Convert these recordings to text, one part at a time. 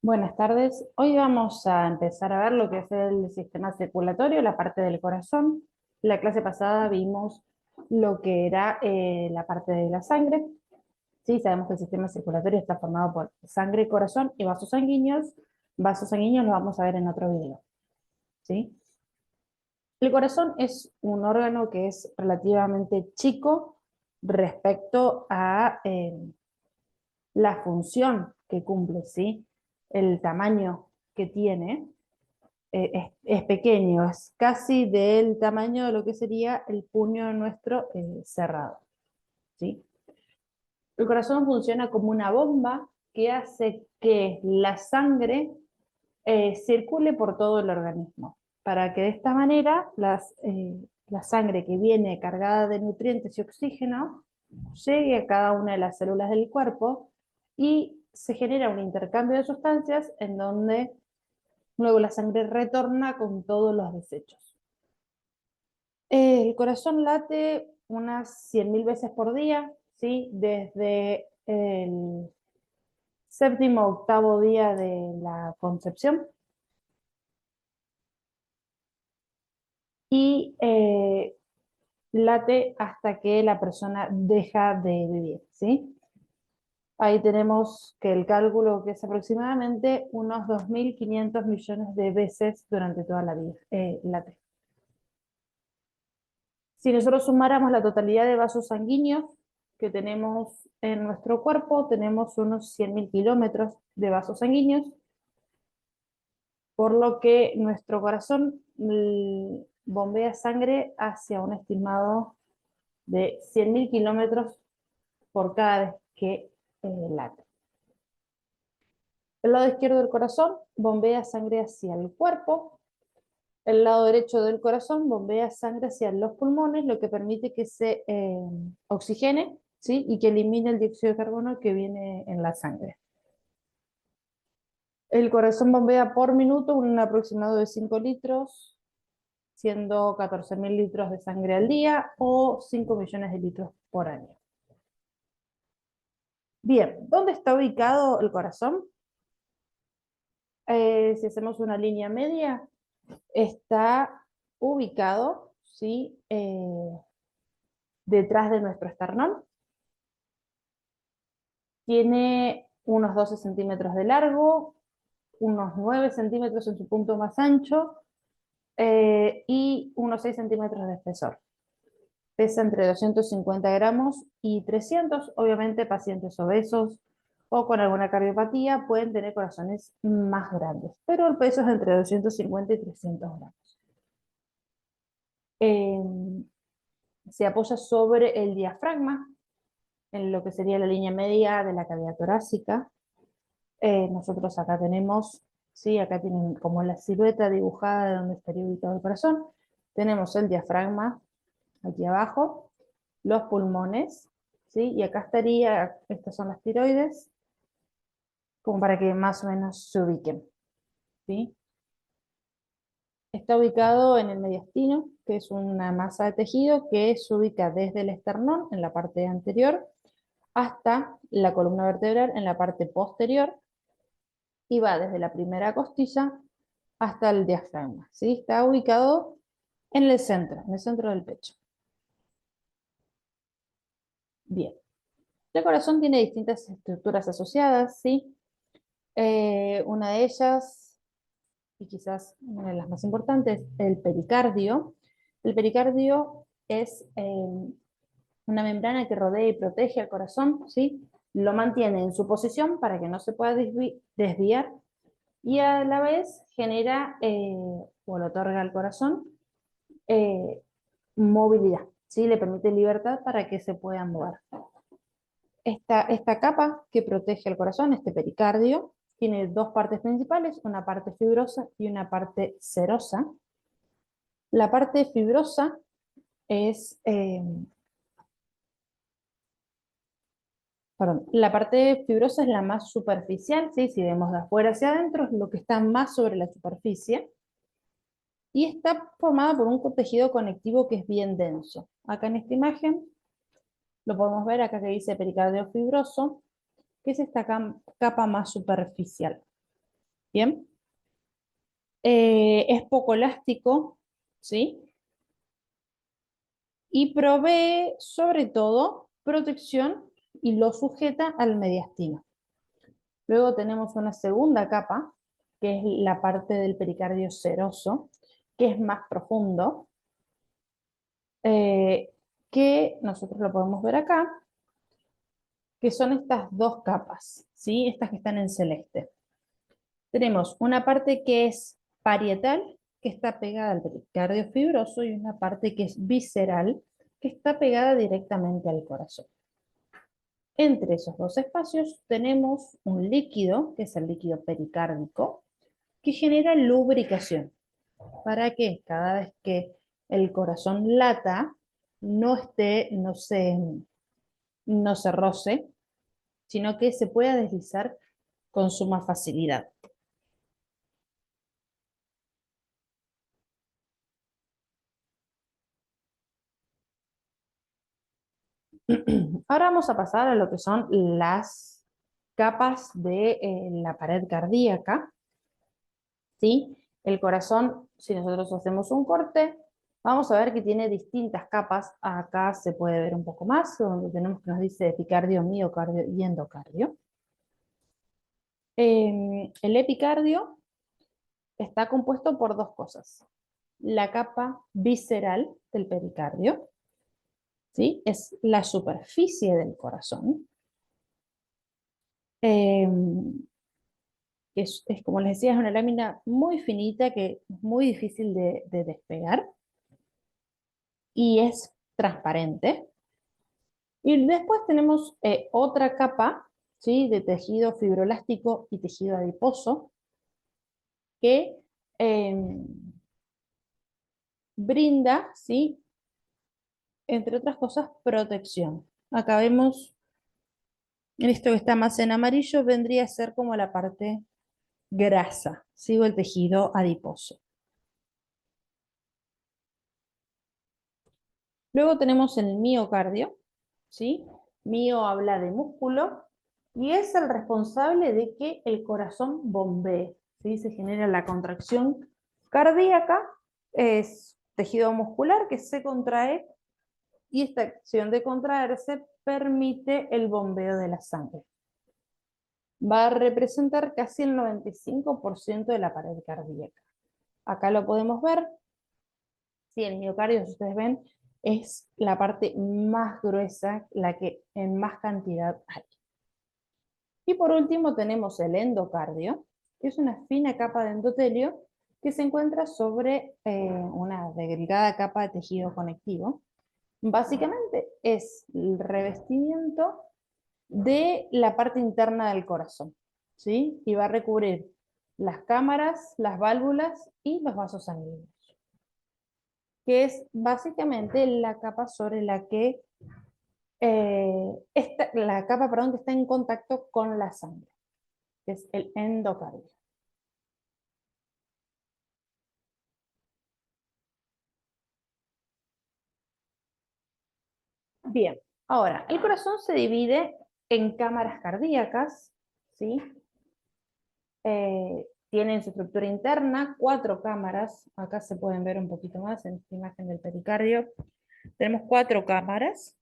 Buenas tardes. Hoy vamos a empezar a ver lo que es el sistema circulatorio, la parte del corazón. La clase pasada vimos lo que era la parte de la sangre. Sí, sabemos que el sistema circulatorio está formado por sangre, corazón y vasos sanguíneos. Vasos sanguíneos los vamos a ver en otro video. ¿Sí? El corazón es un órgano que es relativamente chico respecto a la función que cumple, ¿sí? El tamaño que tiene. Es pequeño, es casi del tamaño de lo que sería el puño nuestro cerrado, ¿sí? El corazón funciona como una bomba que hace que la sangre circule por todo el organismo, para que de esta manera la sangre que viene cargada de nutrientes y oxígeno llegue a cada una de las células del cuerpo y se genera un intercambio de sustancias en donde luego la sangre retorna con todos los desechos. El corazón late unas 100.000 veces por día, ¿sí? Desde el séptimo o octavo día de la concepción. Y late hasta que la persona deja de vivir, ¿sí? Ahí tenemos que el cálculo que es aproximadamente unos 2.500 millones de veces durante toda la vida, late. Si nosotros sumáramos la totalidad de vasos sanguíneos que tenemos en nuestro cuerpo, tenemos unos 100.000 kilómetros de vasos sanguíneos, por lo que nuestro corazón bombea sangre hacia un estimado de 100.000 kilómetros por cada vez que late. El lado izquierdo del corazón bombea sangre hacia el cuerpo. El lado derecho del corazón bombea sangre hacia los pulmones, lo que permite que se oxigene, ¿sí? Y que elimine el dióxido de carbono que viene en la sangre. El corazón bombea por minuto un aproximado de 5 litros, siendo 14.000 litros de sangre al día o 5 millones de litros por año. Bien, ¿dónde está ubicado el corazón? Si hacemos una línea media, está ubicado, ¿sí? Detrás de nuestro esternón. Tiene unos 12 centímetros de largo, unos 9 centímetros en su punto más ancho y unos 6 centímetros de espesor. Pesa entre 250 gramos y 300. Obviamente, pacientes obesos o con alguna cardiopatía pueden tener corazones más grandes, pero el peso es entre 250 y 300 gramos. Eh, Se apoya sobre el diafragma, en lo que sería la línea media de la cavidad torácica. Nosotros acá tenemos, ¿sí? Acá tienen como la silueta dibujada de donde estaría ubicado el corazón. Tenemos el diafragma aquí abajo, los pulmones, ¿sí? Y acá estaría, estas son las tiroides, como para que más o menos se ubiquen, ¿sí? Está ubicado en el mediastino, que es una masa de tejido que se ubica desde el esternón, en la parte anterior, hasta la columna vertebral, en la parte posterior, y va desde la primera costilla hasta el diafragma, ¿sí? Está ubicado en el centro del pecho. Bien. El corazón tiene distintas estructuras asociadas, ¿sí? Una de ellas, y quizás una de las más importantes, el pericardio. El pericardio es una membrana que rodea y protege al corazón, ¿sí? Lo mantiene en su posición para que no se pueda desviar y a la vez genera o le otorga al corazón eh, movilidad, ¿sí? Le permite libertad para que se pueda mover. Esta capa que protege el corazón, este pericardio, tiene dos partes principales, una parte fibrosa y una parte serosa. La parte fibrosa es, la parte fibrosa es la más superficial, ¿sí? Si vemos de afuera hacia adentro, es lo que está más sobre la superficie, y está formada por un tejido conectivo que es bien denso. Acá en esta imagen lo podemos ver, acá que dice pericardio fibroso, que es esta capa más superficial. Bien. Es poco elástico, ¿sí? Y provee sobre todo protección y lo sujeta al mediastino. Luego tenemos una segunda capa, que es la parte del pericardio seroso, que es más profundo, eh, que nosotros lo podemos ver acá, que son estas dos capas, ¿sí? Estas que están en celeste. Tenemos una parte que es parietal, que está pegada al pericardio fibroso, y una parte que es visceral, que está pegada directamente al corazón. Entre esos dos espacios tenemos un líquido, que es el líquido pericárdico, que genera lubricación, para que cada vez que el corazón lata, no se roce, sino que se pueda deslizar con suma facilidad. Ahora vamos a pasar a lo que son las capas de la pared cardíaca, ¿sí? El corazón, si nosotros hacemos un corte, vamos a ver que tiene distintas capas. Acá se puede ver un poco más, donde tenemos que nos dice epicardio, miocardio y endocardio. El epicardio está compuesto por dos cosas. La capa visceral del pericardio, ¿sí? Es la superficie del corazón. Eh, como les decía, es una lámina muy finita que es muy difícil de despegar y es transparente. Y después tenemos otra capa, ¿sí? De tejido fibroelástico y tejido adiposo que eh, brinda, ¿sí? Entre otras cosas, protección. Acá vemos, esto que está más en amarillo, vendría a ser como la parte grasa, ¿sí? O el tejido adiposo. Luego tenemos el miocardio, ¿sí? Mio habla de músculo y es el responsable de que el corazón bombee, ¿sí? Se genera la contracción cardíaca, es tejido muscular que se contrae y esta acción de contraerse permite el bombeo de la sangre. Va a representar casi el 95% de la pared cardíaca. Acá lo podemos ver. Sí, el miocardio, si ustedes ven, es la parte más gruesa, la que en más cantidad hay. Y por último tenemos el endocardio, que es una fina capa de endotelio que se encuentra sobre una delgada capa de tejido conectivo. Básicamente es el revestimiento de la parte interna del corazón, ¿sí? Y va a recubrir las cámaras, las válvulas y los vasos sanguíneos, que es básicamente la capa sobre la que la capa, perdón, que está en contacto con la sangre, que es el endocardio. Bien, ahora, el corazón se divide en cámaras cardíacas, ¿sí? Tiene en su estructura interna cuatro cámaras, acá se pueden ver un poquito más en esta imagen del pericardio. Tenemos cuatro cámaras.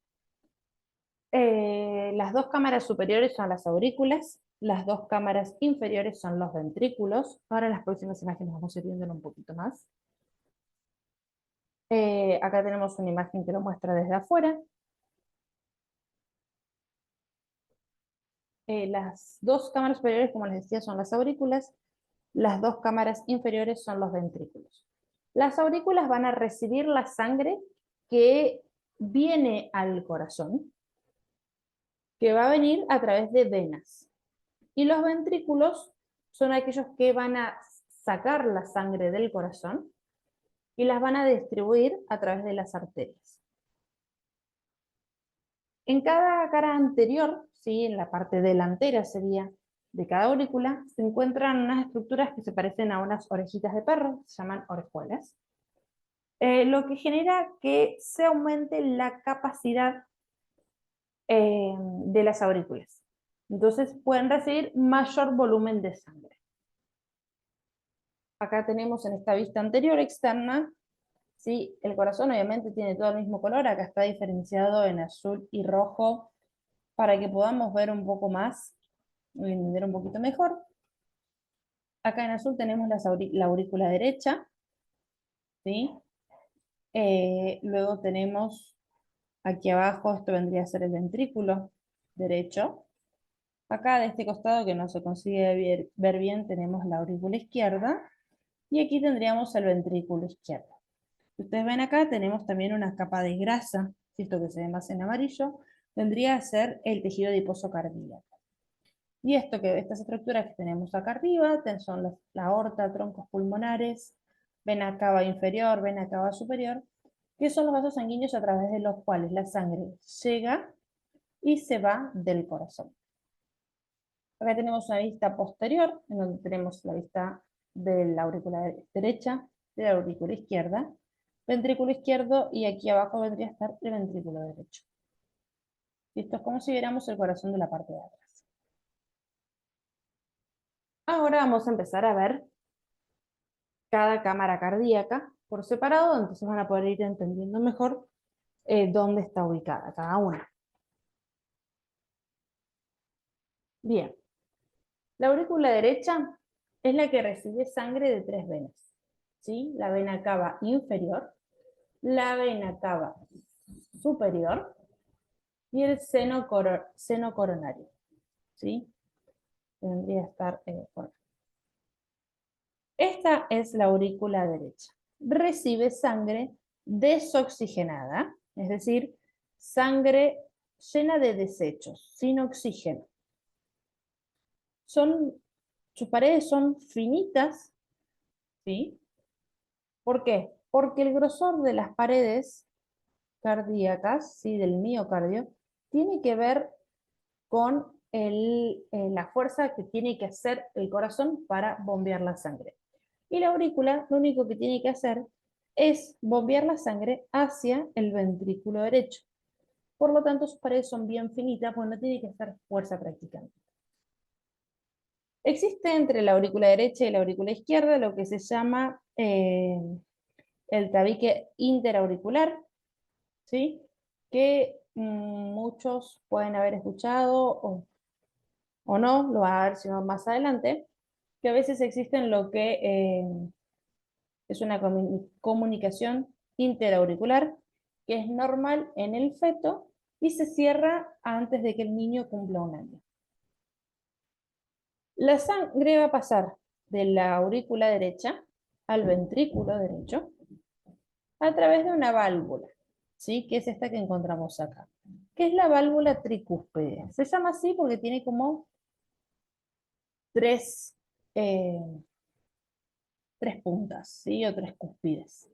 Las dos cámaras superiores son las aurículas, las dos cámaras inferiores son los ventrículos. Ahora en las próximas imágenes vamos a ir viéndolo un poquito más. Acá tenemos una imagen que lo muestra desde afuera. Las dos cámaras superiores, como les decía, son las aurículas. Las dos cámaras inferiores son los ventrículos. Las aurículas van a recibir la sangre que viene al corazón, que va a venir a través de venas. Y los ventrículos son aquellos que van a sacar la sangre del corazón y las van a distribuir a través de las arterias. En cada cara anterior, ¿sí? En la parte delantera sería de cada aurícula, se encuentran unas estructuras que se parecen a unas orejitas de perro, se llaman orejuelas, lo que genera que se aumente la capacidad de las aurículas. Entonces pueden recibir mayor volumen de sangre. Acá tenemos en esta vista anterior externa, ¿sí? El corazón obviamente tiene todo el mismo color, acá está diferenciado en azul y rojo para que podamos ver un poco más y entender un poquito mejor. Acá en azul tenemos la aurícula derecha, ¿sí? Luego tenemos aquí abajo, esto vendría a ser el ventrículo derecho. Acá de este costado que no se consigue ver bien tenemos la aurícula izquierda y aquí tendríamos el ventrículo izquierdo. Ustedes ven acá tenemos también una capa de grasa, esto que se ve más en amarillo, vendría a ser el tejido adiposo cardíaco. Y estas estructuras que tenemos acá arriba son la aorta, troncos pulmonares, vena cava inferior, vena cava superior, que son los vasos sanguíneos a través de los cuales la sangre llega y se va del corazón. Acá tenemos una vista posterior, en donde tenemos la vista de la aurícula derecha, de la aurícula izquierda, ventrículo izquierdo y aquí abajo vendría a estar el ventrículo derecho. Y esto es como si viéramos el corazón de la parte de atrás. Ahora vamos a empezar a ver cada cámara cardíaca por separado, entonces van a poder ir entendiendo mejor dónde está ubicada cada una. Bien, la aurícula derecha es la que recibe sangre de tres venas, ¿sí? La vena cava inferior, la vena cava superior y el seno coronario, ¿sí? Tendría que estar por. Esta es la aurícula derecha. Recibe sangre desoxigenada, es decir, sangre llena de desechos, sin oxígeno. Sus paredes son finitas, ¿sí? ¿Por qué? Porque el grosor de las paredes cardíacas, ¿sí? Del miocardio, tiene que ver con la fuerza que tiene que hacer el corazón para bombear la sangre. Y la aurícula lo único que tiene que hacer es bombear la sangre hacia el ventrículo derecho. Por lo tanto, sus paredes son bien finitas, pues no tiene que hacer fuerza prácticamente. Existe entre la aurícula derecha y la aurícula izquierda lo que se llama el tabique interauricular, ¿sí? Que muchos pueden haber escuchado o no, lo van a ver si no más adelante, que a veces existen lo que es una comunicación interauricular que es normal en el feto y se cierra antes de que el niño cumpla un año. La sangre va a pasar de la aurícula derecha al ventrículo derecho a través de una válvula, ¿sí? Que es esta que encontramos acá, que es la válvula tricúspide. Se llama así porque tiene como tres, eh, tres puntas, ¿sí? O tres cúspides.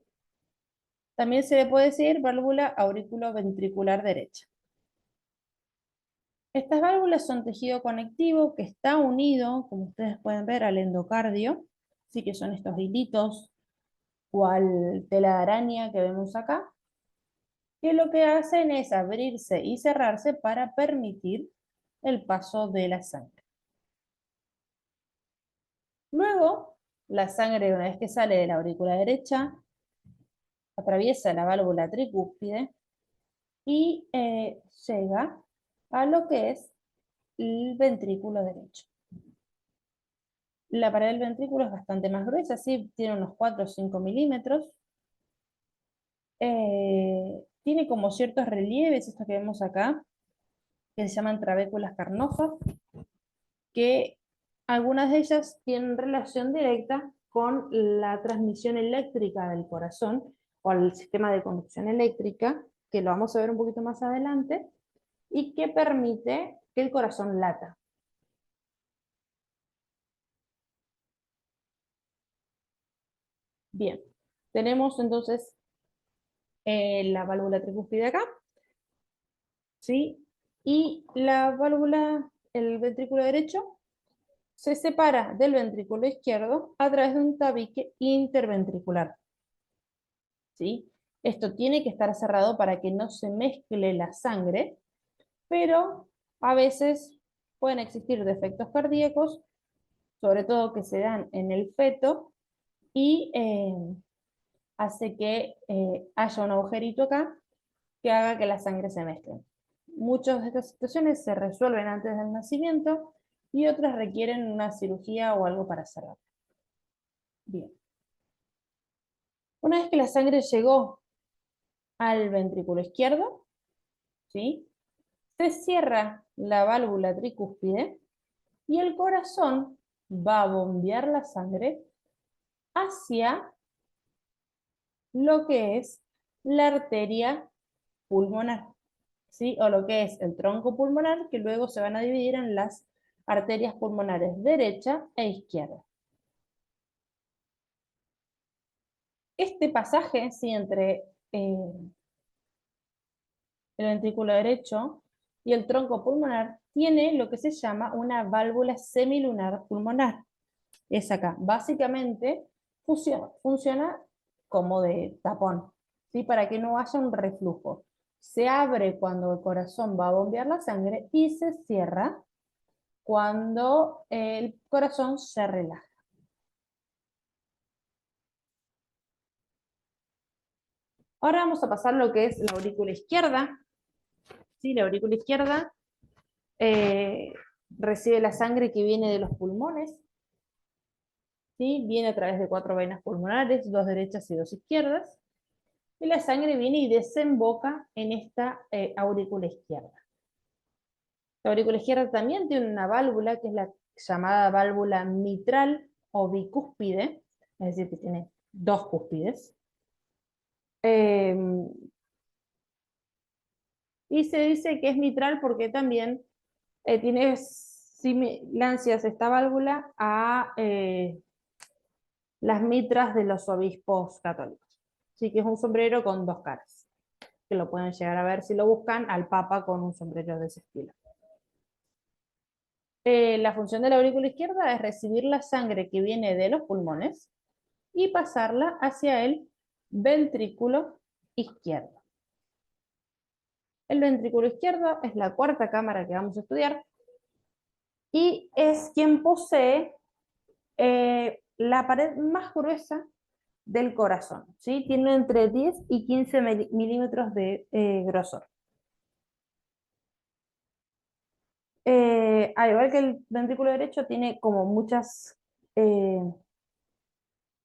También se le puede decir válvula auriculoventricular derecha. Estas válvulas son tejido conectivo que está unido, como ustedes pueden ver, al endocardio, sí que son estos hilitos, cual tela de araña que vemos acá, que lo que hacen es abrirse y cerrarse para permitir el paso de la sangre. Luego, la sangre, una vez que sale de la aurícula derecha, atraviesa la válvula tricúspide y llega a lo que es el ventrículo derecho. La pared del ventrículo es bastante más gruesa, sí, tiene unos 4 o 5 milímetros. Tiene como ciertos relieves, estos que vemos acá, que se llaman trabéculas carnosas, que algunas de ellas tienen relación directa con la transmisión eléctrica del corazón o al sistema de conducción eléctrica, que lo vamos a ver un poquito más adelante, y que permite que el corazón lata. Bien, tenemos entonces la válvula tricúspide acá, ¿sí? Y la válvula, el ventrículo derecho, se separa del ventrículo izquierdo a través de un tabique interventricular, ¿sí? Esto tiene que estar cerrado para que no se mezcle la sangre, pero a veces pueden existir defectos cardíacos, sobre todo que se dan en el feto, y hace que haya un agujerito acá que haga que la sangre se mezcle. Muchas de estas situaciones se resuelven antes del nacimiento y otras requieren una cirugía o algo para cerrar. Bien. Una vez que la sangre llegó al ventrículo izquierdo, ¿sí? Se cierra la válvula tricúspide y el corazón va a bombear la sangre hacia lo que es la arteria pulmonar, ¿sí? O lo que es el tronco pulmonar, que luego se van a dividir en las arterias pulmonares derecha e izquierda. Este pasaje, ¿sí? Entre el ventrículo derecho y el tronco pulmonar tiene lo que se llama una válvula semilunar pulmonar. Es acá. Básicamente funciona como de tapón, ¿sí? Para que no haya un reflujo. Se abre cuando el corazón va a bombear la sangre y se cierra cuando el corazón se relaja. Ahora vamos a pasar lo que es la aurícula izquierda. ¿Sí? La aurícula izquierda eh, recibe la sangre que viene de los pulmones. ¿Sí? Viene a través de 4 venas pulmonares, 2 derechas y 2 izquierdas. Y la sangre viene y desemboca en esta aurícula izquierda. La aurícula izquierda también tiene una válvula que es la llamada válvula mitral o bicúspide, es decir, que tiene 2 cúspides. Y se dice que es mitral porque también tiene similancias esta válvula a las mitras de los obispos católicos. Así que es un sombrero con 2 caras, que lo pueden llegar a ver si lo buscan al Papa con un sombrero de ese estilo. La función de la aurícula izquierda es recibir la sangre que viene de los pulmones y pasarla hacia el ventrículo izquierdo. El ventrículo izquierdo es la 4ª cámara que vamos a estudiar y es quien posee la pared más gruesa del corazón, ¿sí? Tiene entre 10 y 15 milímetros de grosor. Al igual que el ventrículo derecho, tiene como muchas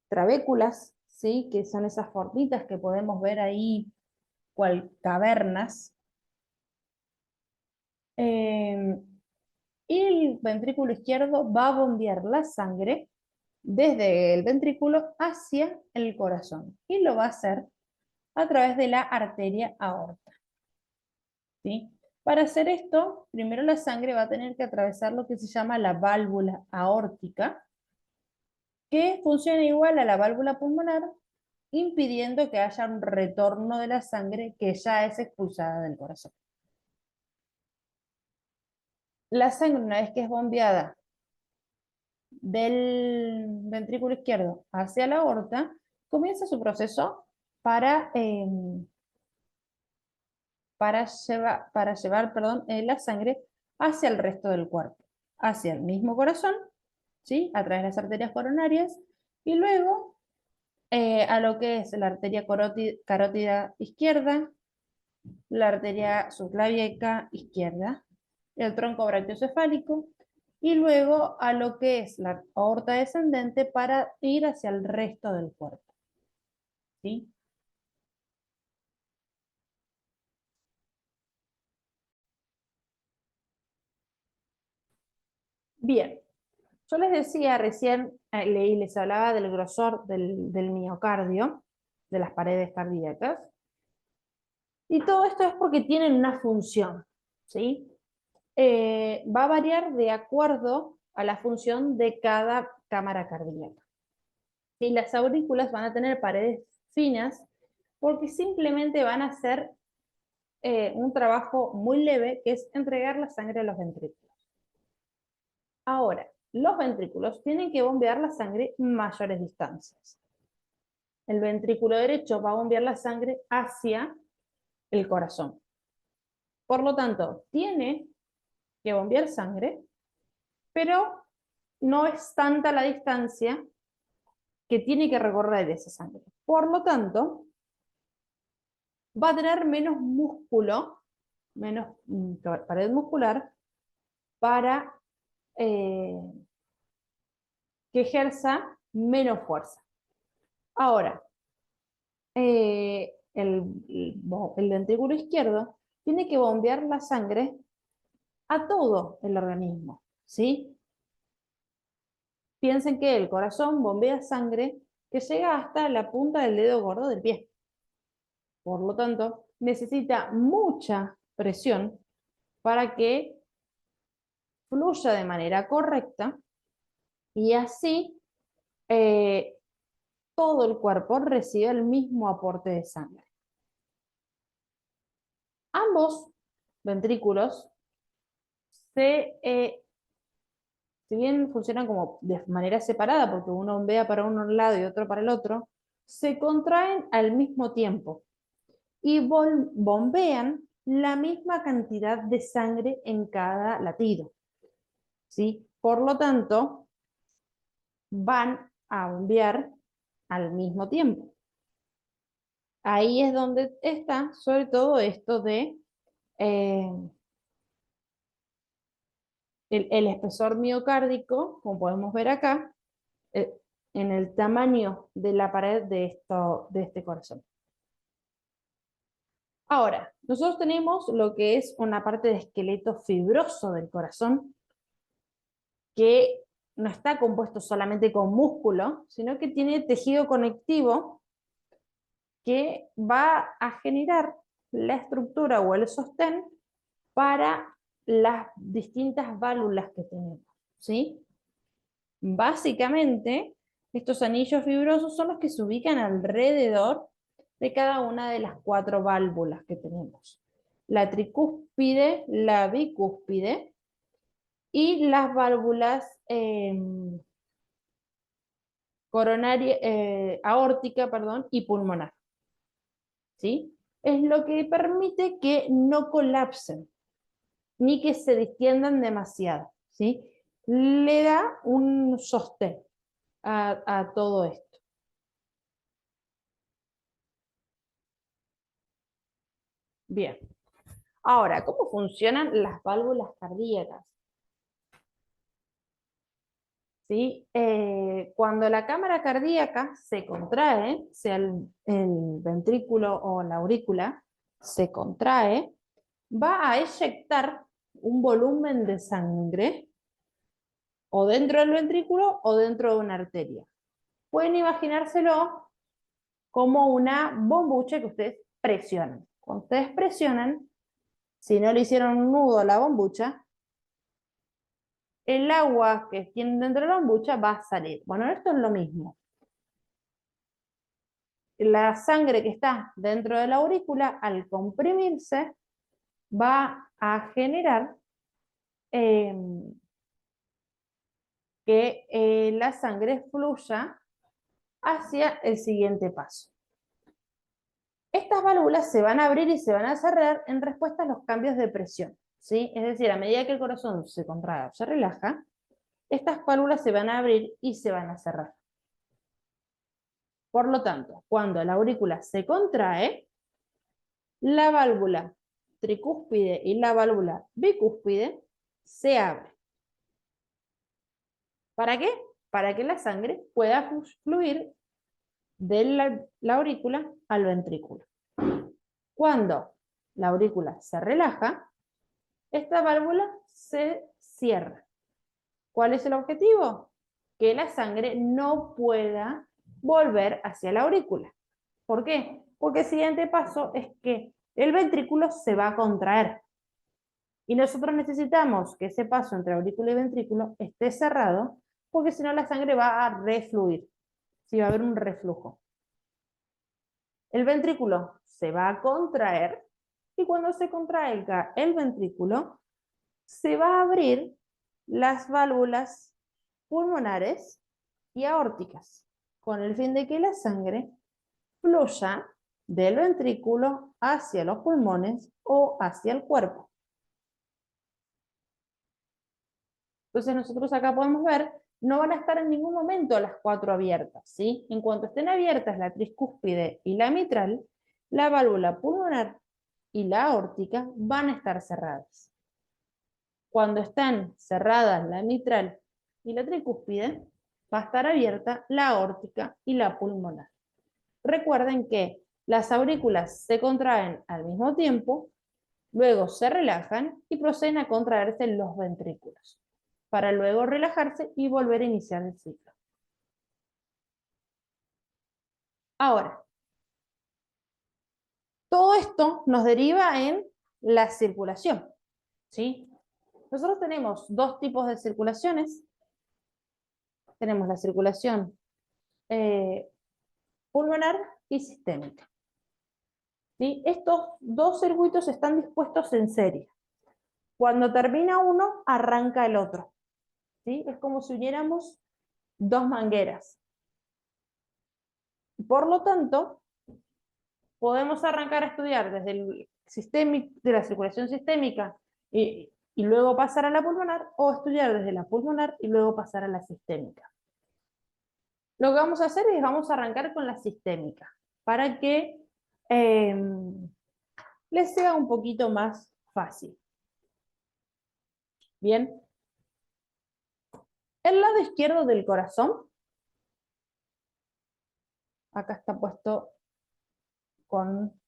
trabéculas, ¿sí? Que son esas formitas que podemos ver ahí, cual cavernas. Y el ventrículo izquierdo va a bombear la sangre desde el ventrículo hacia el corazón. Y lo va a hacer a través de la arteria aorta. ¿Sí? Para hacer esto, primero la sangre va a tener que atravesar lo que se llama la válvula aórtica, que funciona igual a la válvula pulmonar, impidiendo que haya un retorno de la sangre que ya es expulsada del corazón. La sangre, una vez que es bombeada del ventrículo izquierdo hacia la aorta, comienza su proceso para llevar la sangre hacia el resto del cuerpo, hacia el mismo corazón, ¿sí? A través de las arterias coronarias, y luego a lo que es la arteria carótida izquierda, la arteria subclavíaca izquierda, el tronco brachiocefálico, y luego a lo que es la aorta descendente para ir hacia el resto del cuerpo. ¿Sí? Bien, yo les decía recién, les hablaba del grosor del miocardio, de las paredes cardíacas, y todo esto es porque tienen una función, ¿sí? Va a variar de acuerdo a la función de cada cámara cardíaca. Y las aurículas van a tener paredes finas porque simplemente van a hacer un trabajo muy leve, que es entregar la sangre a los ventrículos. Ahora, los ventrículos tienen que bombear la sangre mayores distancias. El ventrículo derecho va a bombear la sangre hacia el corazón. Por lo tanto, tiene que bombear sangre, pero no es tanta la distancia que tiene que recorrer esa sangre. Por lo tanto, va a tener menos músculo, menos pared muscular, para que ejerza menos fuerza. Ahora, el ventrículo izquierdo tiene que bombear la sangre a todo el organismo, ¿sí? Piensen que el corazón bombea sangre que llega hasta la punta del dedo gordo del pie. Por lo tanto, necesita mucha presión para que fluya de manera correcta y así eh, todo el cuerpo recibe el mismo aporte de sangre. Ambos ventrículos si bien funcionan como de manera separada, porque uno bombea para un lado y otro para el otro, se contraen al mismo tiempo y bombean la misma cantidad de sangre en cada latido, ¿sí? Por lo tanto, van a bombear al mismo tiempo. Ahí es donde está sobre todo esto de eh, el espesor miocárdico, como podemos ver acá, eh, en el tamaño de la pared de este corazón. Ahora, nosotros tenemos lo que es una parte de esqueleto fibroso del corazón, que no está compuesto solamente con músculo, sino que tiene tejido conectivo que va a generar la estructura o el sostén para las distintas válvulas que tenemos, ¿sí? Básicamente, estos anillos fibrosos son los que se ubican alrededor de cada una de las 4 válvulas que tenemos. La tricúspide, la bicúspide y las válvulas coronaria, aórtica, perdón, y pulmonar. ¿Sí? Es lo que permite que no colapsen ni que se distiendan demasiado, ¿sí? Le da un sostén a todo esto. Bien. Ahora, ¿cómo funcionan las válvulas cardíacas? ¿Sí? Cuando la cámara cardíaca se contrae, sea el ventrículo o la aurícula, se contrae, va a eyectar un volumen de sangre o dentro del ventrículo o dentro de una arteria. Pueden imaginárselo como una bombucha que ustedes presionan. Cuando ustedes presionan, si no le hicieron un nudo a la bombucha, el agua que tiene dentro de la bombucha va a salir. Bueno, esto es lo mismo. La sangre que está dentro de la aurícula, al comprimirse, va a generar eh, que la sangre fluya hacia el siguiente paso. Estas válvulas se van a abrir y se van a cerrar en respuesta a los cambios de presión, ¿sí? Es decir, a medida que el corazón se contrae o se relaja, estas válvulas se van a abrir y se van a cerrar. Por lo tanto, cuando la aurícula se contrae, la válvula tricúspide y la válvula bicúspide se abren. ¿Para qué? Para que la sangre pueda fluir de la aurícula al ventrículo. Cuando la aurícula se relaja, esta válvula se cierra. ¿Cuál es el objetivo? Que la sangre no pueda volver hacia la aurícula. ¿Por qué? Porque el siguiente paso es que el ventrículo se va a contraer. Y nosotros necesitamos que ese paso entre aurícula y ventrículo esté cerrado, porque si no la sangre va a refluir. Sí, va a haber un reflujo. El ventrículo se va a contraer y cuando se contraiga el ventrículo, se va a abrir las válvulas pulmonares y aórticas, con el fin de que la sangre fluya del ventrículo hacia los pulmones o hacia el cuerpo. Entonces nosotros acá podemos ver no van a estar en ningún momento las 4 abiertas, ¿sí? En cuanto estén abiertas la tricúspide y la mitral, la válvula pulmonar y la aórtica van a estar cerradas. Cuando están cerradas la mitral y la tricúspide, va a estar abierta la aórtica y la pulmonar. Recuerden que las aurículas se contraen al mismo tiempo, luego se relajan y proceden a contraerse los ventrículos, para luego relajarse y volver a iniciar el ciclo. Ahora, todo esto nos deriva en la circulación, ¿sí? Nosotros tenemos dos tipos de circulaciones. Tenemos la circulación pulmonar y sistémica, ¿sí? Estos dos circuitos están dispuestos en serie. Cuando termina uno, arranca el otro, ¿sí? Es como si uniéramos dos mangueras. Por lo tanto, podemos arrancar a estudiar desde de la circulación sistémica y luego pasar a la pulmonar, o estudiar desde la pulmonar y luego pasar a la sistémica. Lo que vamos a hacer es vamos a arrancar con la sistémica, para que les sea un poquito más fácil. Bien. El lado izquierdo del corazón, acá está puesto con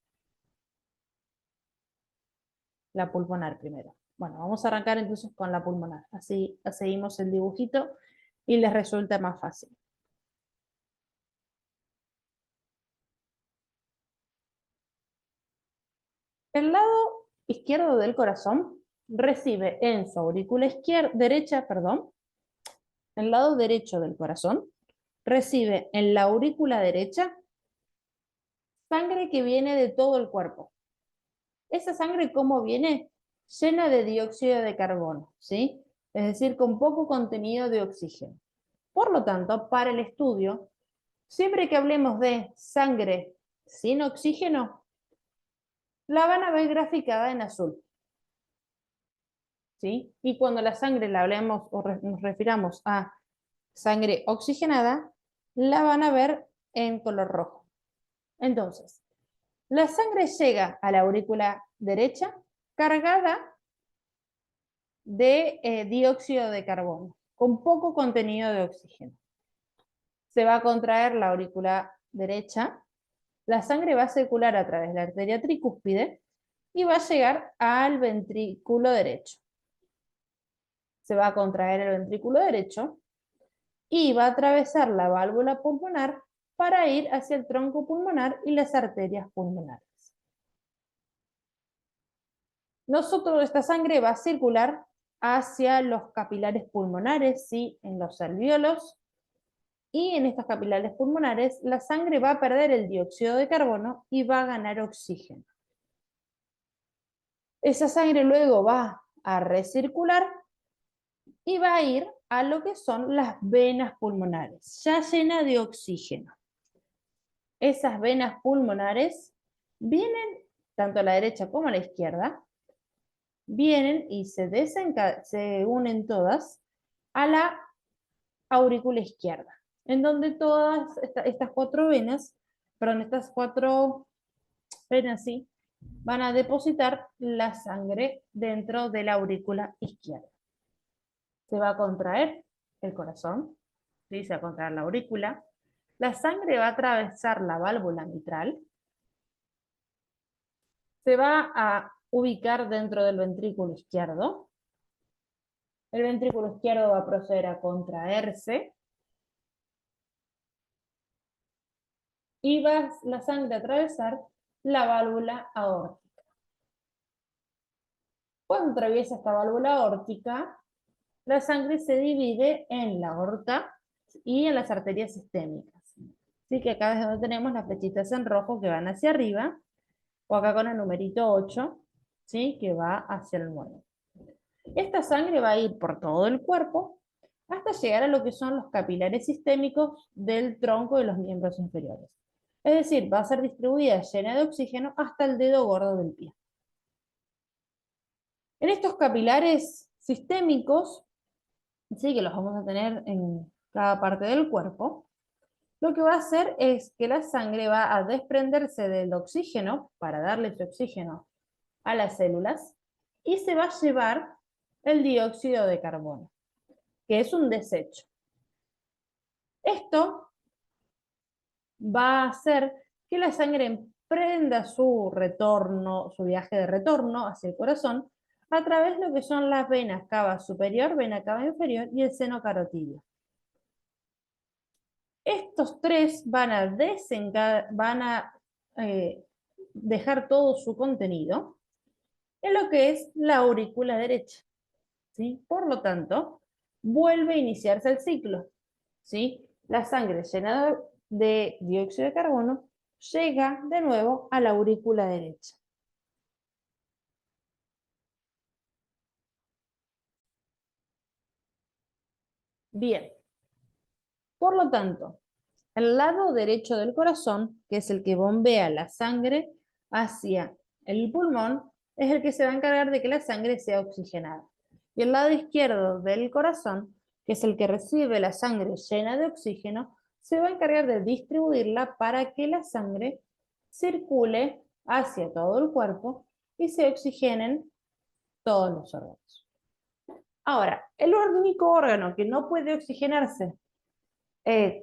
la pulmonar primero. Bueno, vamos a arrancar entonces con la pulmonar. Así seguimos el dibujito y les resulta más fácil. El lado izquierdo del corazón recibe en su aurícula derecha, el lado derecho del corazón recibe en la aurícula derecha sangre que viene de todo el cuerpo. Esa sangre, ¿cómo viene? Llena de dióxido de carbono, ¿sí? Es decir, con poco contenido de oxígeno. Por lo tanto, para el estudio, siempre que hablemos de sangre sin oxígeno, la van a ver graficada en azul, ¿sí? Y cuando la sangre la hablemos o nos refiramos a sangre oxigenada, la van a ver en color rojo. Entonces, la sangre llega a la aurícula derecha cargada de dióxido de carbono, con poco contenido de oxígeno. Se va a contraer la aurícula derecha, la sangre va a circular a través de la arteria tricúspide y va a llegar al ventrículo derecho. Se va a contraer el ventrículo derecho y va a atravesar la válvula pulmonar para ir hacia el tronco pulmonar y las arterias pulmonares. Nosotros, esta sangre va a circular hacia los capilares pulmonares, ¿sí? En los alvéolos, y en estos capilares pulmonares la sangre va a perder el dióxido de carbono y va a ganar oxígeno. Esa sangre luego va a recircular y va a ir a lo que son las venas pulmonares, ya llena de oxígeno. Esas venas pulmonares vienen, tanto a la derecha como a la izquierda, vienen y se unen todas a la aurícula izquierda, en donde todas estas cuatro venas, estas cuatro venas, sí, van a depositar la sangre dentro de la aurícula izquierda. Se va a contraer el corazón, ¿sí? Se va a contraer la aurícula, la sangre va a atravesar la válvula mitral, se va a ubicar dentro del ventrículo izquierdo, el ventrículo izquierdo va a proceder a contraerse, y va la sangre a atravesar la válvula aórtica. Cuando atraviesa esta válvula aórtica, la sangre se divide en la aorta y en las arterias sistémicas. Así que acá es donde tenemos las flechitas en rojo que van hacia arriba, o acá con el numerito 8, ¿sí? Que va hacia el 9. Esta sangre va a ir por todo el cuerpo hasta llegar a lo que son los capilares sistémicos del tronco de los miembros inferiores. Es decir, va a ser distribuida llena de oxígeno hasta el dedo gordo del pie. En estos capilares sistémicos sí, que los vamos a tener en cada parte del cuerpo, lo que va a hacer es que la sangre va a desprenderse del oxígeno para darle ese oxígeno a las células y se va a llevar el dióxido de carbono, que es un desecho. Esto va a hacer que la sangre emprenda su retorno, su viaje de retorno hacia el corazón a través de lo que son las venas cava superior, vena cava inferior y el seno carotidio. Estos tres van a dejar todo su contenido en lo que es la aurícula derecha, ¿sí? Por lo tanto, vuelve a iniciarse el ciclo, ¿sí? La sangre llena de dióxido de carbono llega de nuevo a la aurícula derecha. Bien, por lo tanto, el lado derecho del corazón, que es el que bombea la sangre hacia el pulmón, es el que se va a encargar de que la sangre sea oxigenada. Y el lado izquierdo del corazón, que es el que recibe la sangre llena de oxígeno, se va a encargar de distribuirla para que la sangre circule hacia todo el cuerpo y se oxigenen todos los órganos. Ahora, el único órgano que no puede oxigenarse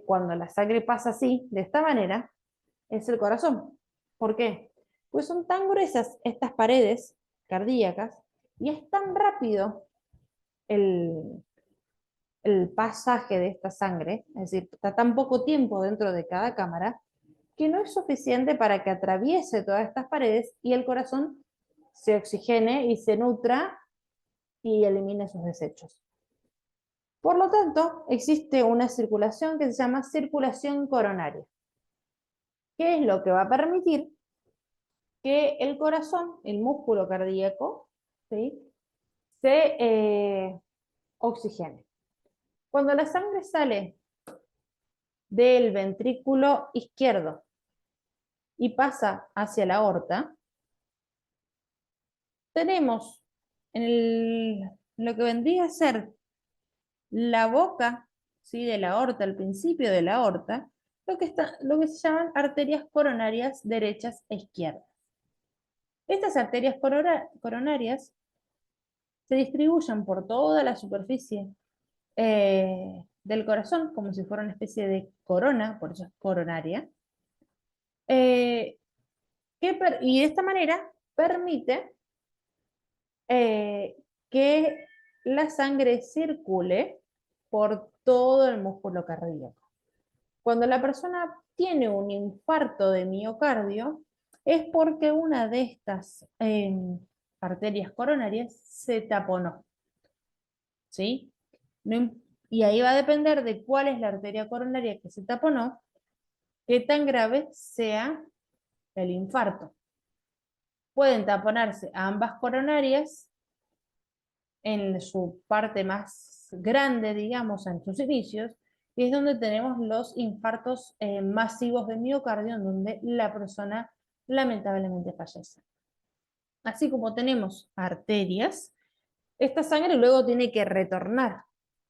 cuando la sangre pasa así, de esta manera, es el corazón. ¿Por qué? Pues son tan gruesas estas paredes cardíacas y es tan rápido el, el pasaje de esta sangre, es decir, está tan poco tiempo dentro de cada cámara, que no es suficiente para que atraviese todas estas paredes y el corazón se oxigene y se nutra y elimine sus desechos. Por lo tanto, existe una circulación que se llama circulación coronaria, que es lo que va a permitir que el corazón, el músculo cardíaco, ¿sí? se oxigene. Cuando la sangre sale del ventrículo izquierdo y pasa hacia la aorta, tenemos lo que vendría a ser la boca, ¿sí? de la aorta, el principio de la aorta, lo que se llaman arterias coronarias derechas e izquierdas. Estas arterias coronarias se distribuyen por toda la superficie del corazón, como si fuera una especie de corona, por eso es coronaria, eh, y de esta manera permite eh, que la sangre circule por todo el músculo cardíaco. Cuando la persona tiene un infarto de miocardio, es porque una de estas arterias coronarias se taponó, ¿sí? No, y ahí va a depender de cuál es la arteria coronaria que se taponó, qué tan grave sea el infarto. Pueden taponarse ambas coronarias en su parte más grande, digamos, en sus inicios, y es donde tenemos los infartos masivos de miocardio, en donde la persona lamentablemente fallece. Así como tenemos arterias, esta sangre luego tiene que retornar.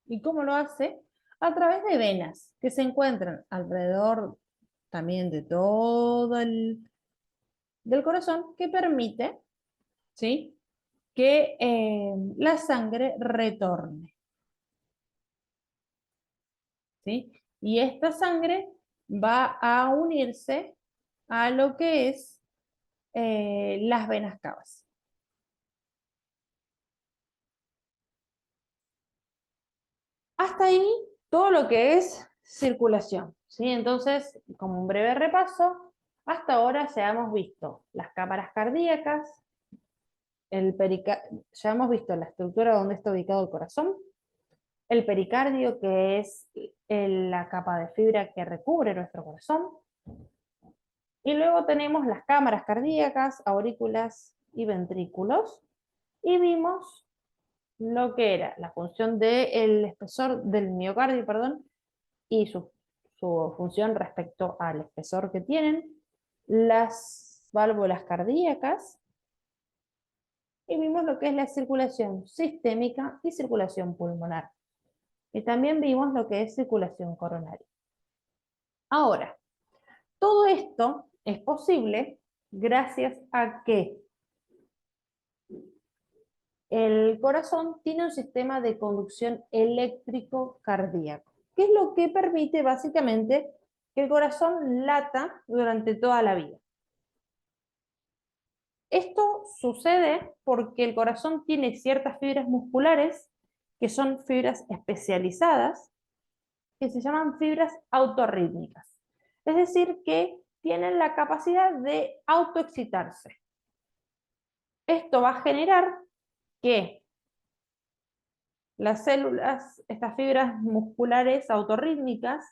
¿Y cómo lo hace? A través de venas que se encuentran alrededor también de todo del corazón, que permite, ¿sí? que la sangre retorne, ¿sí? Y esta sangre va a unirse a lo que es las venas cavas. Hasta ahí todo lo que es circulación, ¿sí? Entonces, como un breve repaso, hasta ahora ya hemos visto las cámaras cardíacas, ya hemos visto la estructura donde está ubicado el corazón, el pericardio, que es la capa de fibra que recubre nuestro corazón, y luego tenemos las cámaras cardíacas, aurículas y ventrículos, y vimos lo que era la función del espesor del miocardio, perdón, y su función respecto al espesor que tienen, las válvulas cardíacas, y vimos lo que es la circulación sistémica y circulación pulmonar. Y también vimos lo que es circulación coronaria. Ahora, todo esto es posible gracias a que el corazón tiene un sistema de conducción eléctrico cardíaco, que es lo que permite básicamente que el corazón lata durante toda la vida. Esto sucede porque el corazón tiene ciertas fibras musculares que son fibras especializadas que se llaman fibras autorrítmicas. Es decir, que tienen la capacidad de autoexcitarse. Esto va a generar que las células, estas fibras musculares autorrítmicas,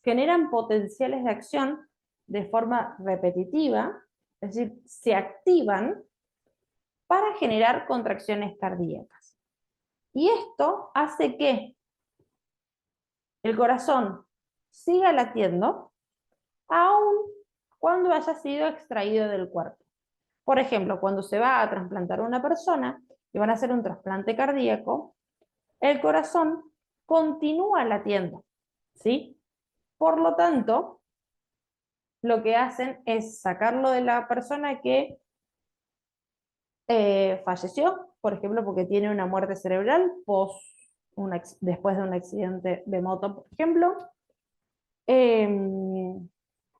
generan potenciales de acción de forma repetitiva, es decir, se activan para generar contracciones cardíacas. Y esto hace que el corazón siga latiendo aun cuando haya sido extraído del cuerpo. Por ejemplo, cuando se va a trasplantar a una persona y van a hacer un trasplante cardíaco, el corazón continúa latiendo, ¿sí? Por lo tanto, lo que hacen es sacarlo de la persona que falleció, por ejemplo, porque tiene una muerte cerebral después de un accidente de moto, por ejemplo. Eh,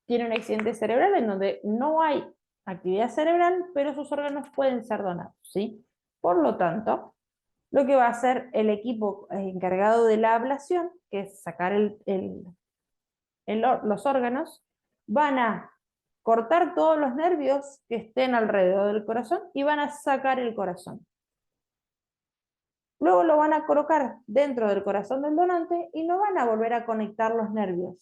Tiene un accidente cerebral en donde no hay actividad cerebral, pero sus órganos pueden ser donados, ¿sí? Por lo tanto, lo que va a hacer el equipo encargado de la ablación, que es sacar los órganos, van a cortar todos los nervios que estén alrededor del corazón y van a sacar el corazón. Luego lo van a colocar dentro del corazón del donante y no van a volver a conectar los nervios,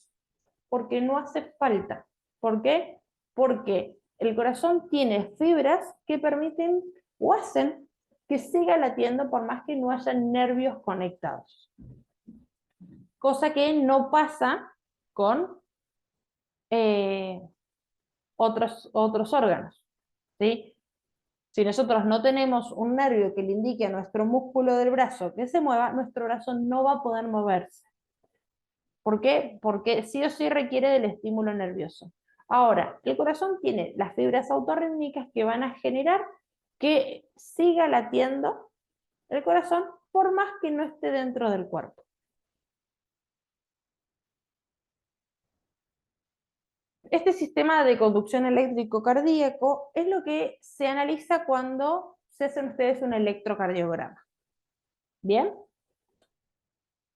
porque no hace falta. ¿Por qué? Porque el corazón tiene fibras que permiten o hacen que siga latiendo por más que no haya nervios conectados. Cosa que no pasa con otros órganos, ¿sí? Si nosotros no tenemos un nervio que le indique a nuestro músculo del brazo que se mueva, nuestro brazo no va a poder moverse. ¿Por qué? Porque sí o sí requiere del estímulo nervioso. Ahora, el corazón tiene las fibras autorrítmicas que van a generar que siga latiendo el corazón por más que no esté dentro del cuerpo. Este sistema de conducción eléctrico cardíaco es lo que se analiza cuando se hacen ustedes un electrocardiograma. ¿Bien?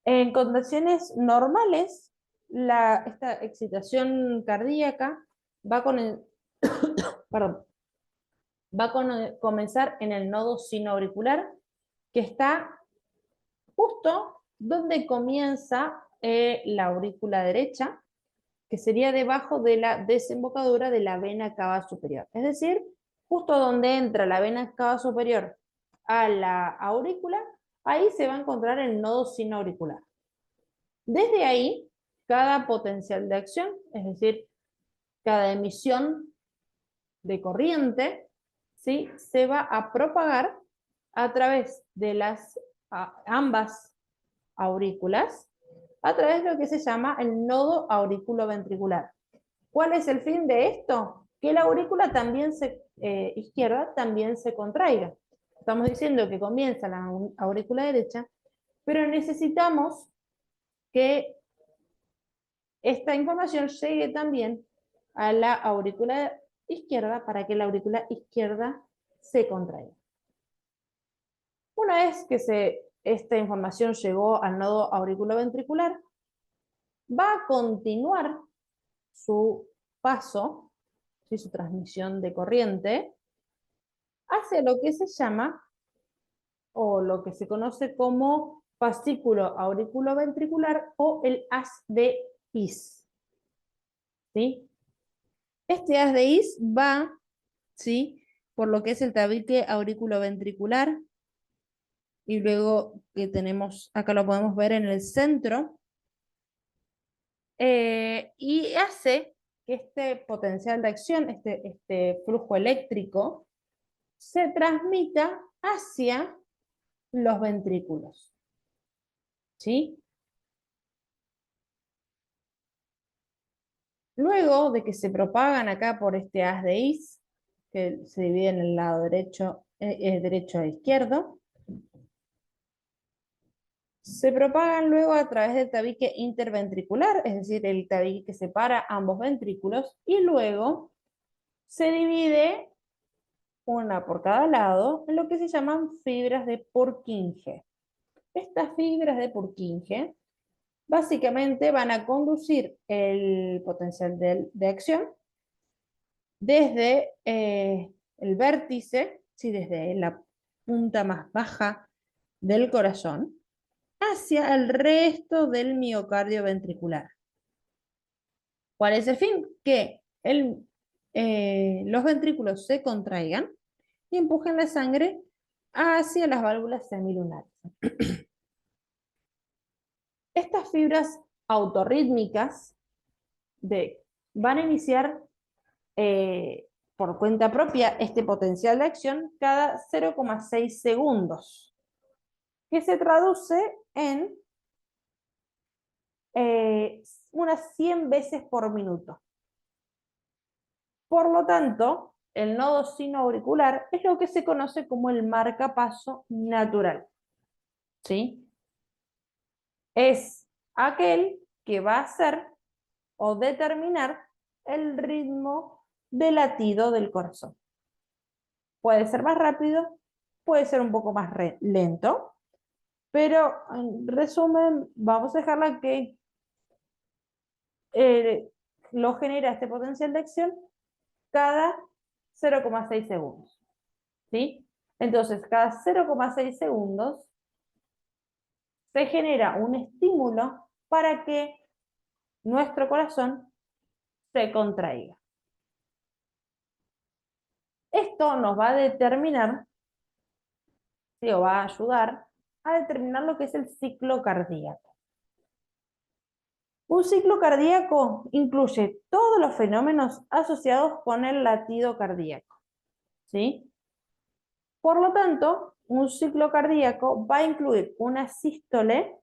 En condiciones normales, esta excitación cardíaca va perdón, va a comenzar en el nodo sinoauricular, que está justo donde comienza la aurícula derecha, que sería debajo de la desembocadura de la vena cava superior. Es decir, justo donde entra la vena cava superior a la aurícula, ahí se va a encontrar el nodo sinoauricular. Desde ahí, cada potencial de acción, es decir, cada emisión de corriente, ¿sí?, se va a propagar a través de ambas aurículas, a través de lo que se llama el nodo auriculoventricular. ¿Cuál es el fin de esto? Que la aurícula izquierda también se contraiga. Estamos diciendo que comienza la aurícula derecha, pero necesitamos que esta información llegue también a la aurícula izquierda para que la aurícula izquierda se contraiga. Una vez que esta información llegó al nodo auriculoventricular, va a continuar su paso, ¿sí?, su transmisión de corriente, hacia lo que se llama, o lo que se conoce como fascículo auriculoventricular o el haz de His. ¿Sí? Este haz de His va, ¿sí?, por lo que es el tabique auriculoventricular, y luego que tenemos, acá lo podemos ver en el centro, y hace que este potencial de acción, este flujo eléctrico, se transmita hacia los ventrículos. ¿sí? Luego de que se propagan acá por este haz de Is, que se divide en el lado derecho, derecho e izquierdo, se propagan luego a través del tabique interventricular, es decir, el tabique que separa ambos ventrículos, y luego se divide una por cada lado en lo que se llaman fibras de Purkinje. Estas fibras de Purkinje básicamente van a conducir el potencial de acción desde el vértice, ¿sí? Desde la punta más baja del corazón, hacia el resto del miocardio ventricular. ¿Cuál es el fin? Que los ventrículos se contraigan y empujen la sangre hacia las válvulas semilunares. Estas fibras autorrítmicas van a iniciar por cuenta propia este potencial de acción cada 0,6 segundos, que se traduce en unas 100 veces por minuto. Por lo tanto, el nodo sinoauricular es lo que se conoce como el marcapaso natural, ¿sí? Es aquel que va a hacer o determinar el ritmo de latido del corazón. Puede ser más rápido, puede ser un poco más lento, pero en resumen, vamos a dejarla que eh, lo genera este potencial de acción cada 0,6 segundos. ¿Sí? Entonces, cada 0,6 segundos se genera un estímulo para que nuestro corazón se contraiga. Esto nos va a determinar, ¿sí? O va a ayudar a determinar lo que es el ciclo cardíaco. Un ciclo cardíaco incluye todos los fenómenos asociados con el latido cardíaco, ¿sí? Por lo tanto, un ciclo cardíaco va a incluir una sístole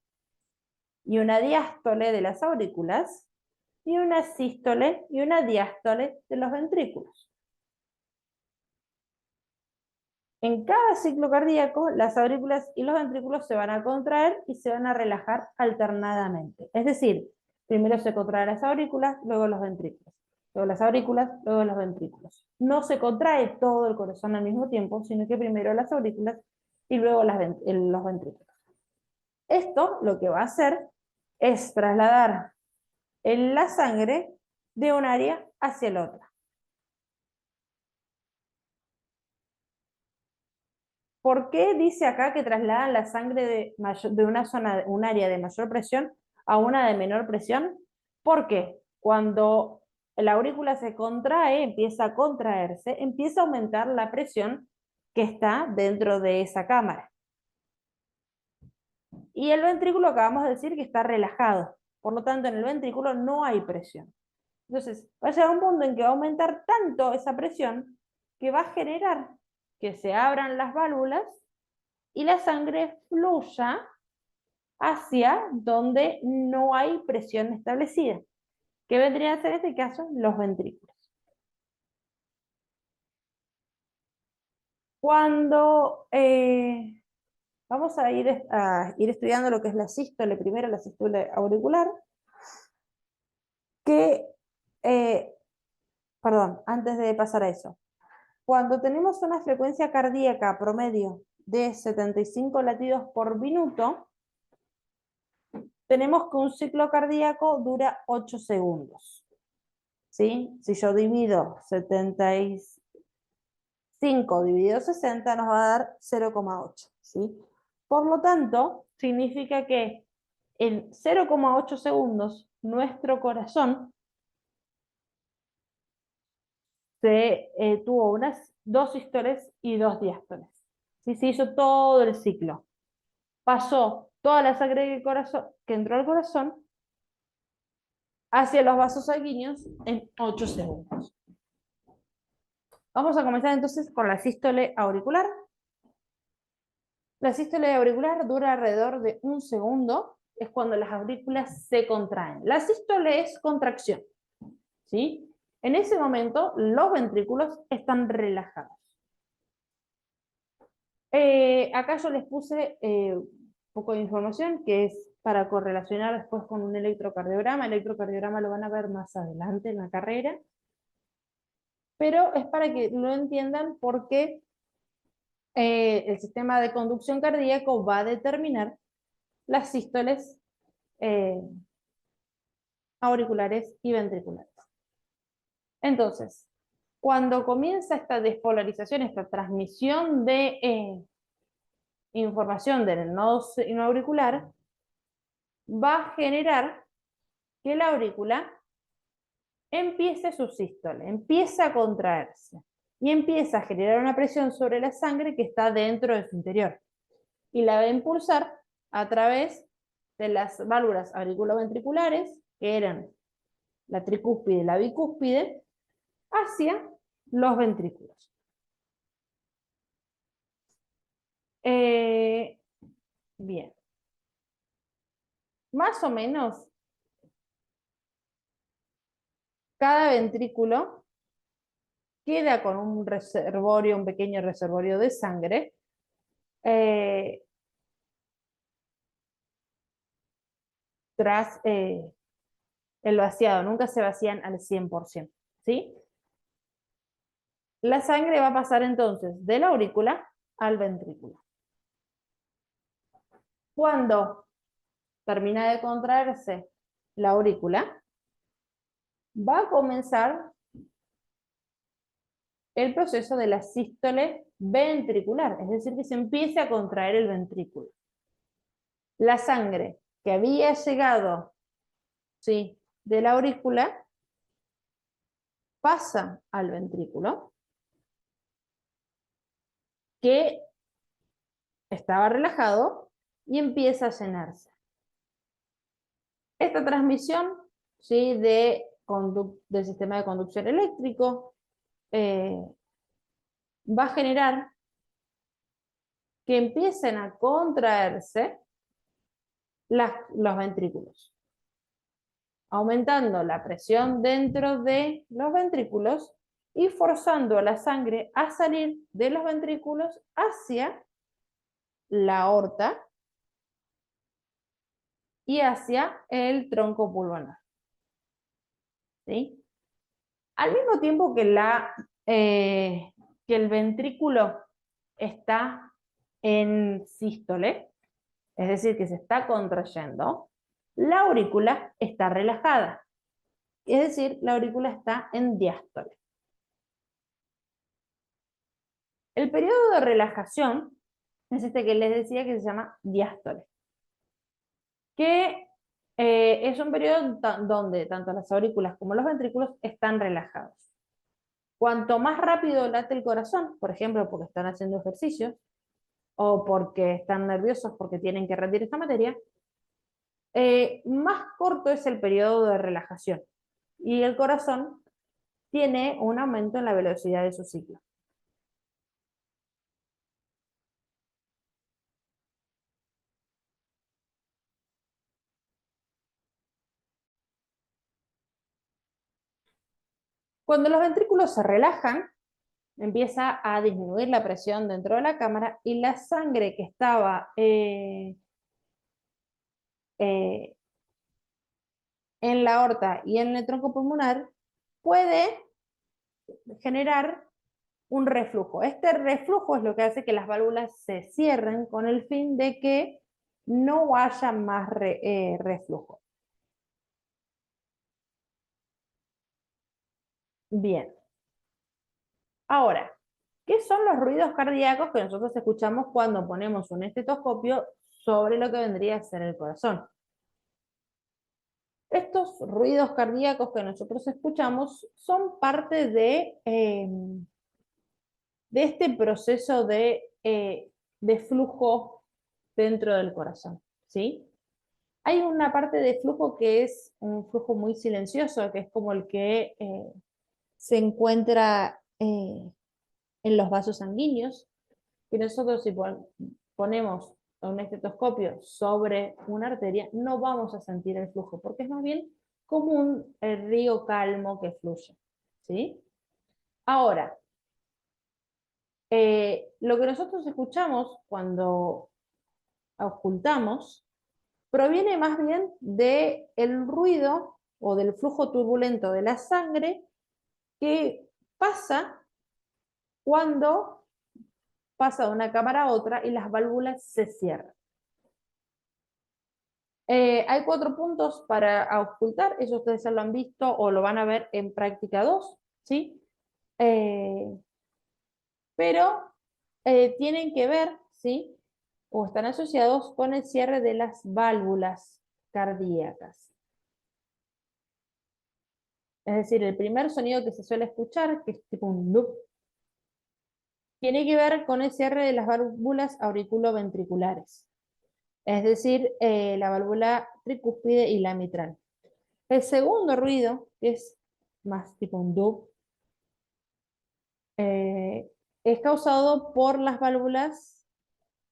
y una diástole de las aurículas y una sístole y una diástole de los ventrículos. En cada ciclo cardíaco, las aurículas y los ventrículos se van a contraer y se van a relajar alternadamente. Es decir, primero se contraen las aurículas, luego los ventrículos. Luego las aurículas, luego los ventrículos. No se contrae todo el corazón al mismo tiempo, sino que primero las aurículas y luego los ventrículos. Esto lo que va a hacer es trasladar la sangre de un área hacia el otro. ¿Por qué dice acá que trasladan la sangre de una zona, un área de mayor presión a una de menor presión? Porque cuando la aurícula se contrae, empieza a contraerse, empieza a aumentar la presión que está dentro de esa cámara. Y el ventrículo acabamos de decir que está relajado. Por lo tanto, en el ventrículo no hay presión. Entonces, va a llegar un punto en que va a aumentar tanto esa presión que va a generar que se abran las válvulas y la sangre fluya hacia donde no hay presión establecida, que vendría a ser en este caso los ventrículos. Cuando vamos a ir estudiando lo que es la sístole, primero la sístole auricular, que, perdón, antes de pasar a eso, cuando tenemos una frecuencia cardíaca promedio de 75 latidos por minuto, tenemos que un ciclo cardíaco dura 8 segundos. ¿Sí? Si yo divido 75 dividido 60 nos va a dar 0,8. ¿Sí? Por lo tanto, significa que en 0,8 segundos nuestro corazón tuvo dos sístoles y dos diástoles. ¿Sí? Se hizo todo el ciclo. Pasó toda la sangre que entró al corazón hacia los vasos sanguíneos en 8 segundos. Vamos a comenzar entonces con la sístole auricular. La sístole auricular dura alrededor de un segundo es cuando las aurículas se contraen. La sístole es contracción, ¿sí? En ese momento los ventrículos están relajados. Acá yo les puse un poco de información que es para correlacionar después con un electrocardiograma. El electrocardiograma lo van a ver más adelante en la carrera, pero es para que lo entiendan porque el sistema de conducción cardíaco va a determinar las sístoles eh, auriculares y ventriculares. Entonces, cuando comienza esta despolarización, esta transmisión de información del nodo auricular, va a generar que la aurícula empiece su sístole, empieza a contraerse y empieza a generar una presión sobre la sangre que está dentro de su interior y la va a impulsar a través de las válvulas auriculoventriculares, que eran la tricúspide y la bicúspide, hacia los ventrículos. Bien, más o menos cada ventrículo queda con un reservorio, un pequeño reservorio de sangre, tras el vaciado, nunca se vacían al 100%, ¿sí? La sangre va a pasar entonces de la aurícula al ventrículo. Cuando termina de contraerse la aurícula, va a comenzar el proceso de la sístole ventricular, es decir, que se empiece a contraer el ventrículo. La sangre que había llegado, ¿sí?, de la aurícula pasa al ventrículo, que estaba relajado, y empieza a llenarse. Esta transmisión, ¿sí?, del sistema de conducción eléctrico va a generar que empiecen a contraerse los ventrículos, aumentando la presión dentro de los ventrículos y forzando a la sangre a salir de los ventrículos hacia la aorta y hacia el tronco pulmonar, ¿sí? Al mismo tiempo que el ventrículo está en sístole, es decir, que se está contrayendo, la aurícula está relajada, es decir, la aurícula está en diástole. El periodo de relajación es este que les decía que se llama diástole, que es un periodo donde tanto las aurículas como los ventrículos están relajados. Cuanto más rápido late el corazón, por ejemplo, porque están haciendo ejercicios, o porque están nerviosos porque tienen que rendir esta materia, más corto es el periodo de relajación. Y el corazón tiene un aumento en la velocidad de su ciclo. Cuando los ventrículos se relajan, empieza a disminuir la presión dentro de la cámara y la sangre que estaba en la aorta y en el tronco pulmonar puede generar un reflujo. Este reflujo es lo que hace que las válvulas se cierren con el fin de que no haya más reflujo. Bien. Ahora, ¿qué son los ruidos cardíacos que nosotros escuchamos cuando ponemos un estetoscopio sobre lo que vendría a ser el corazón? Estos ruidos cardíacos que nosotros escuchamos son parte de este proceso de flujo dentro del corazón, ¿sí? Hay una parte de flujo que es un flujo muy silencioso, que es como el que se encuentra en los vasos sanguíneos, que nosotros si ponemos un estetoscopio sobre una arteria, no vamos a sentir el flujo, porque es más bien como un río calmo que fluye, ¿sí? Ahora, lo que nosotros escuchamos cuando auscultamos proviene más bien del ruido o del flujo turbulento de la sangre que pasa cuando pasa de una cámara a otra y las válvulas se cierran. Hay 4 puntos para auscultar, eso ustedes ya lo han visto o lo van a ver en práctica 2, ¿sí? Eh, pero tienen que ver, ¿sí? O están asociados con el cierre de las válvulas cardíacas. Es decir, el primer sonido que se suele escuchar, que es tipo un loop, tiene que ver con el cierre de las válvulas auriculoventriculares, es decir, la válvula tricúspide y la mitral. El segundo ruido, que es más tipo un dub, es causado por las válvulas,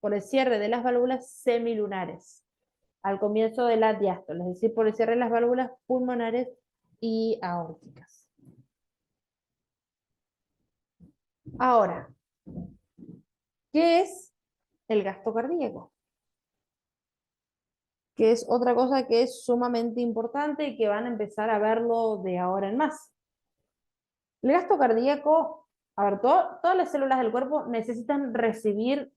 por el cierre de las válvulas semilunares, al comienzo de la diástole, es decir, por el cierre de las válvulas pulmonares y aórticas. Ahora, ¿qué es el gasto cardíaco? Que es otra cosa que es sumamente importante y que van a empezar a verlo de ahora en más. El gasto cardíaco, a ver, todas las células del cuerpo necesitan recibir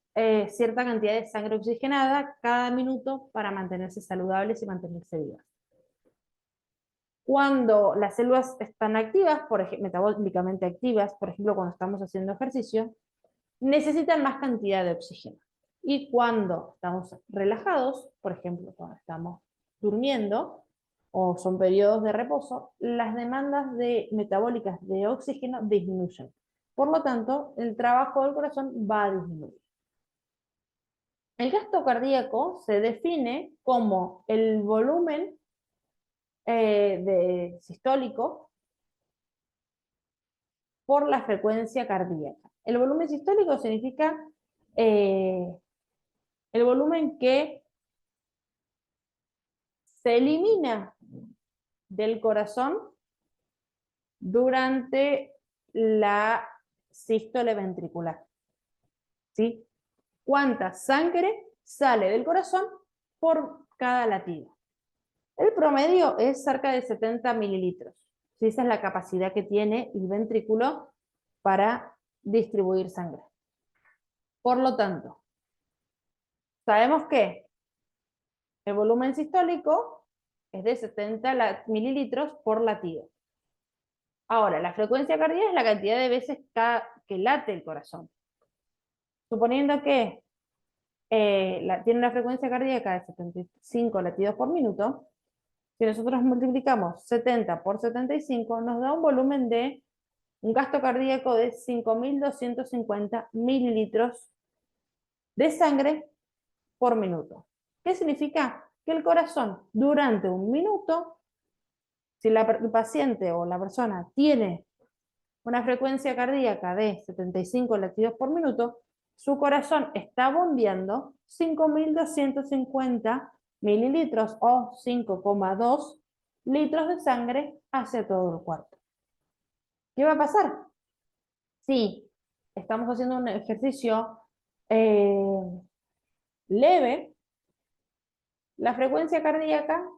cierta cantidad de sangre oxigenada cada minuto para mantenerse saludables y mantenerse vivas. Cuando las células están activas, por ejemplo, metabólicamente activas, por ejemplo, cuando estamos haciendo ejercicio, necesitan más cantidad de oxígeno. Y cuando estamos relajados, por ejemplo, cuando estamos durmiendo o son periodos de reposo, las demandas metabólicas de oxígeno disminuyen. Por lo tanto, el trabajo del corazón va a disminuir. El gasto cardíaco se define como el volumen sistólico por la frecuencia cardíaca. El volumen sistólico significa el volumen que se elimina del corazón durante la sístole ventricular. ¿Sí? ¿Cuánta sangre sale del corazón por cada latido? El promedio es cerca de 70 mililitros. ¿Sí? Esa es la capacidad que tiene el ventrículo para distribuir sangre. Por lo tanto, sabemos que el volumen sistólico es de 70 mililitros por latido. Ahora, la frecuencia cardíaca es la cantidad de veces que late el corazón. Suponiendo que tiene una frecuencia cardíaca de 75 latidos por minuto, si nosotros multiplicamos 70 por 75, nos da un volumen de un gasto cardíaco de 5.250 mililitros de sangre por minuto. ¿Qué significa? Que el corazón durante un minuto, si el paciente o la persona tiene una frecuencia cardíaca de 75 latidos por minuto, su corazón está bombeando 5.250 mililitros o 5,2 litros de sangre hacia todo el cuerpo. ¿Qué va a pasar? Si estamos haciendo un ejercicio leve, la frecuencia cardíaca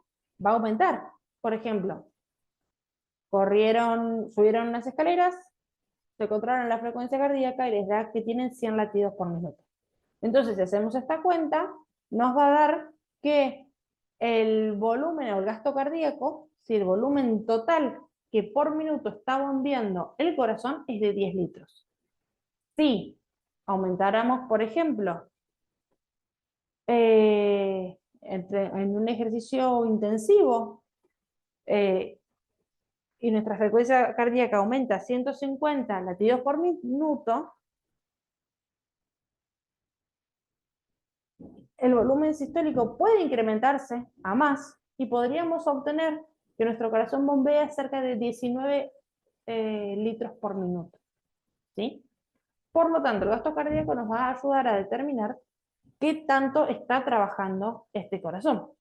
va a aumentar. Por ejemplo, subieron unas escaleras, se controlan la frecuencia cardíaca y les da que tienen 100 latidos por minuto. Entonces, si hacemos esta cuenta, nos va a dar que el volumen o el gasto cardíaco, si el volumen total que por minuto está bombeando el corazón es de 10 litros. Si aumentáramos, por ejemplo, en un ejercicio intensivo, y nuestra frecuencia cardíaca aumenta a 150 latidos por minuto, el volumen sistólico puede incrementarse a más y podríamos obtener que nuestro corazón bombea cerca de 19 litros por minuto. ¿Sí? Por lo tanto, el gasto cardíaco nos va a ayudar a determinar qué tanto está trabajando este corazón.